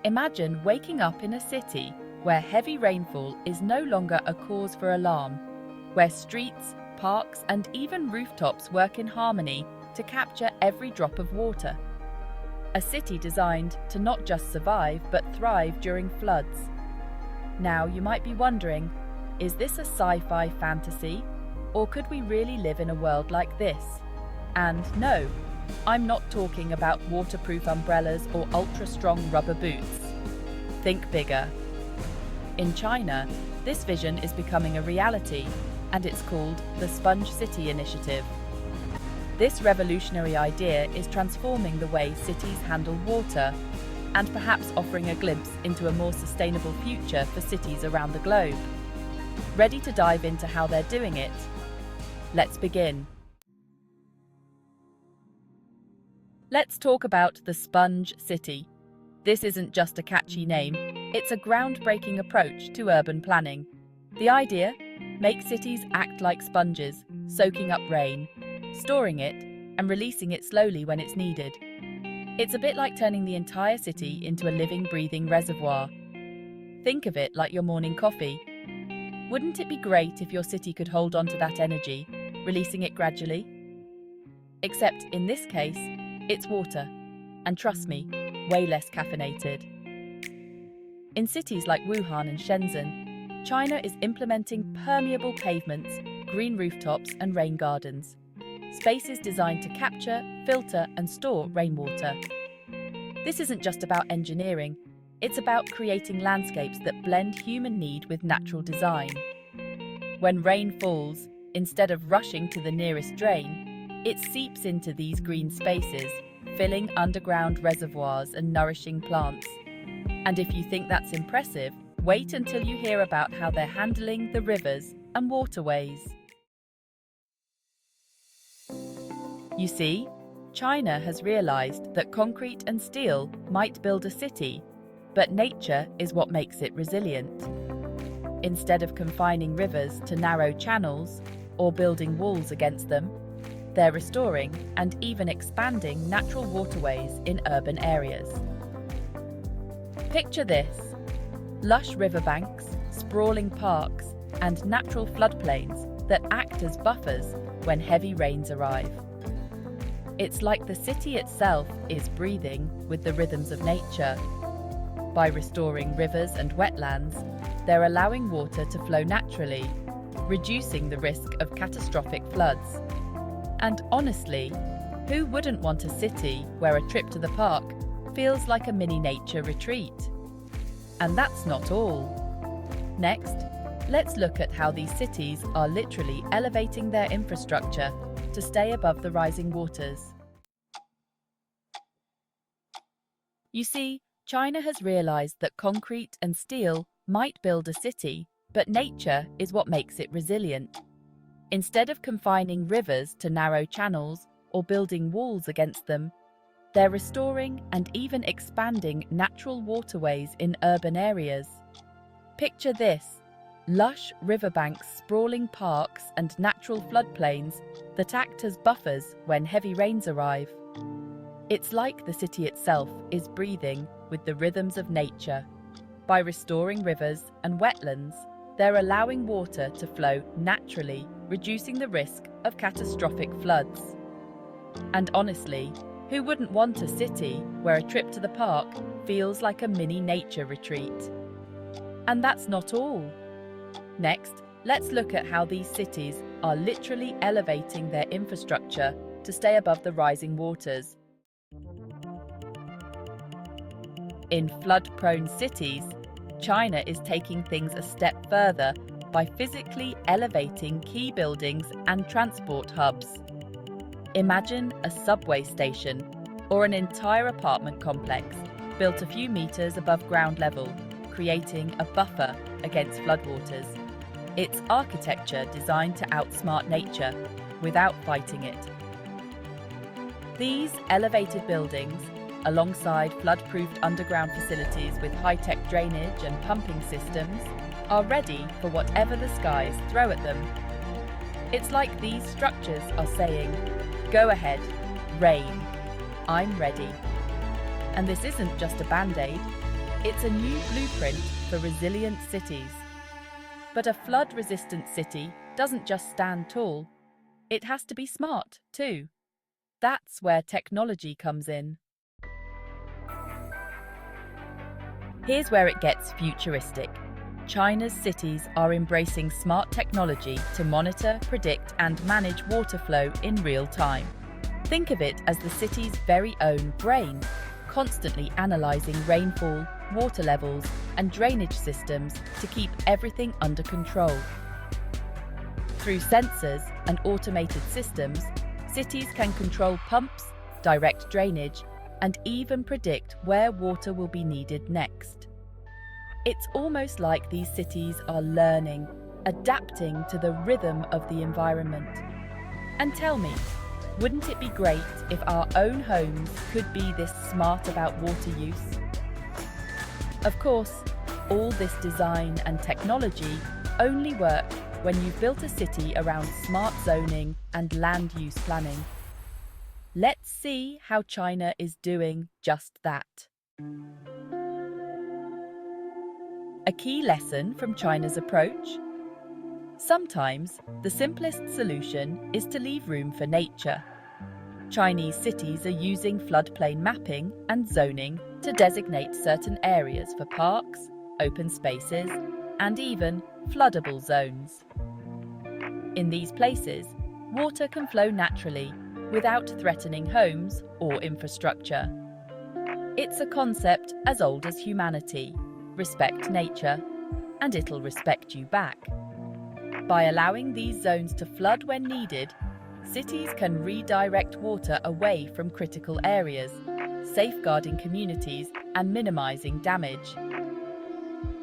Imagine waking up in a city where heavy rainfall is no longer a cause for alarm, where streets, parks, and even rooftops work in harmony to capture every drop of water. A city designed to not just survive but thrive during floods. Now you might be wondering, is this a sci-fi fantasy, or could we really live in a world like this? And no, I'm not talking about waterproof umbrellas or ultra-strong rubber boots. Think bigger. In China, this vision is becoming a reality, and it's called the Sponge City Initiative. This revolutionary idea is transforming the way cities handle water and perhaps offering a glimpse into a more sustainable future for cities around the globe. Ready to dive into how they're doing it? Let's begin. Let's talk about the Sponge City. This isn't just a catchy name, it's a groundbreaking approach to urban planning. The idea? Make cities act like sponges, soaking up rain, storing it, and releasing it slowly when it's needed. It's a bit like turning the entire city into a living, breathing reservoir. Think of it like your morning coffee. Wouldn't it be great if your city could hold on to that energy, releasing it gradually? Except in this case, it's water, and trust me, way less caffeinated. In cities like Wuhan and Shenzhen, China is implementing permeable pavements, green rooftops, and rain gardens. Spaces designed to capture, filter, and store rainwater. This isn't just about engineering, it's about creating landscapes that blend human need with natural design. When rain falls, instead of rushing to the nearest drain, it seeps into these green spaces, filling underground reservoirs and nourishing plants. And if you think that's impressive, wait until you hear about how they're handling the rivers and waterways. You see, China has realized that concrete and steel might build a city, but nature is what makes it resilient. Instead of confining rivers to narrow channels or building walls against them, they're restoring and even expanding natural waterways in urban areas. Picture this: lush riverbanks, sprawling parks, and natural floodplains that act as buffers when heavy rains arrive. It's like the city itself is breathing with the rhythms of nature. By restoring rivers and wetlands, they're allowing water to flow naturally, reducing the risk of catastrophic floods. And honestly, who wouldn't want a city where a trip to the park feels like a mini nature retreat? And that's not all. Next, let's look at how these cities are literally elevating their infrastructure to stay above the rising waters. You see, China has realized that concrete and steel might build a city, but nature is what makes it resilient. Instead of confining rivers to narrow channels or building walls against them, they're restoring and even expanding natural waterways in urban areas. Picture this: lush riverbanks, sprawling parks, and natural floodplains that act as buffers when heavy rains arrive. It's like the city itself is breathing with the rhythms of nature. By restoring rivers and wetlands, they're allowing water to flow naturally, reducing the risk of catastrophic floods. And honestly, who wouldn't want a city where a trip to the park feels like a mini nature retreat? And that's not all. Next, let's look at how these cities are literally elevating their infrastructure to stay above the rising waters. In flood-prone cities, China is taking things a step further by physically elevating key buildings and transport hubs. Imagine a subway station or an entire apartment complex built a few meters above ground level, creating a buffer against floodwaters. It's architecture designed to outsmart nature without fighting it. These elevated buildings, alongside flood-proofed underground facilities with high-tech drainage and pumping systems, are ready for whatever the skies throw at them. It's like these structures are saying, "Go ahead, rain, I'm ready." And this isn't just a band-aid, It's a new blueprint for resilient cities. But a flood-resistant city doesn't just stand tall. It has to be smart, too. That's where technology comes in. Here's where it gets futuristic. China's cities are embracing smart technology to monitor, predict, and manage water flow in real time. Think of it as the city's very own brain, constantly analyzing rainfall, water levels, and drainage systems to keep everything under control. Through sensors and automated systems, cities can control pumps, direct drainage, and even predict where water will be needed next. It's almost like these cities are learning, adapting to the rhythm of the environment. And tell me, wouldn't it be great if our own homes could be this smart about water use? Of course, all this design and technology only work when you've built a city around smart zoning and land use planning. Let's see how China is doing just that. A key lesson from China's approach? Sometimes, the simplest solution is to leave room for nature. Chinese cities are using floodplain mapping and zoning to designate certain areas for parks, open spaces, and even floodable zones. In these places, water can flow naturally without threatening homes or infrastructure. It's a concept as old as humanity. Respect nature, and it'll respect you back. By allowing these zones to flood when needed, cities can redirect water away from critical areas, safeguarding communities and minimizing damage.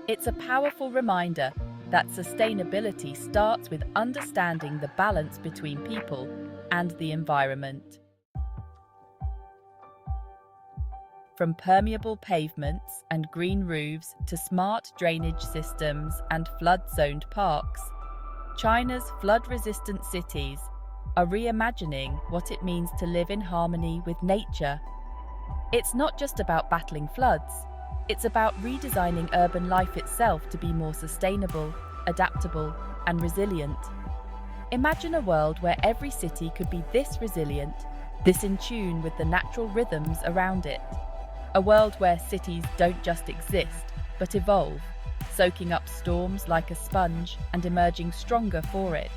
It's a powerful reminder that sustainability starts with understanding the balance between people and the environment. From permeable pavements and green roofs to smart drainage systems and flood-zoned parks, China's flood-resistant cities are reimagining what it means to live in harmony with nature. It's not just about battling floods, it's about redesigning urban life itself to be more sustainable, adaptable, and resilient. Imagine a world where every city could be this resilient, this in tune with the natural rhythms around it. A world where cities don't just exist, but evolve, soaking up storms like a sponge and emerging stronger for it.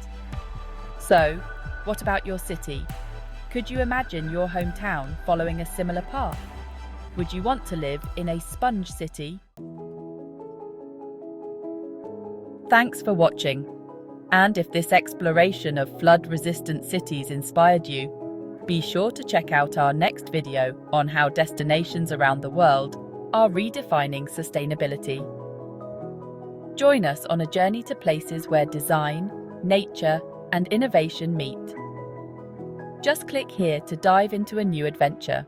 So, what about your city? Could you imagine your hometown following a similar path? Would you want to live in a sponge city? Thanks for watching. And if this exploration of flood-resistant cities inspired you, be sure to check out our next video on how destinations around the world are redefining sustainability. Join us on a journey to places where design, nature, and innovation meet. Just click here to dive into a new adventure.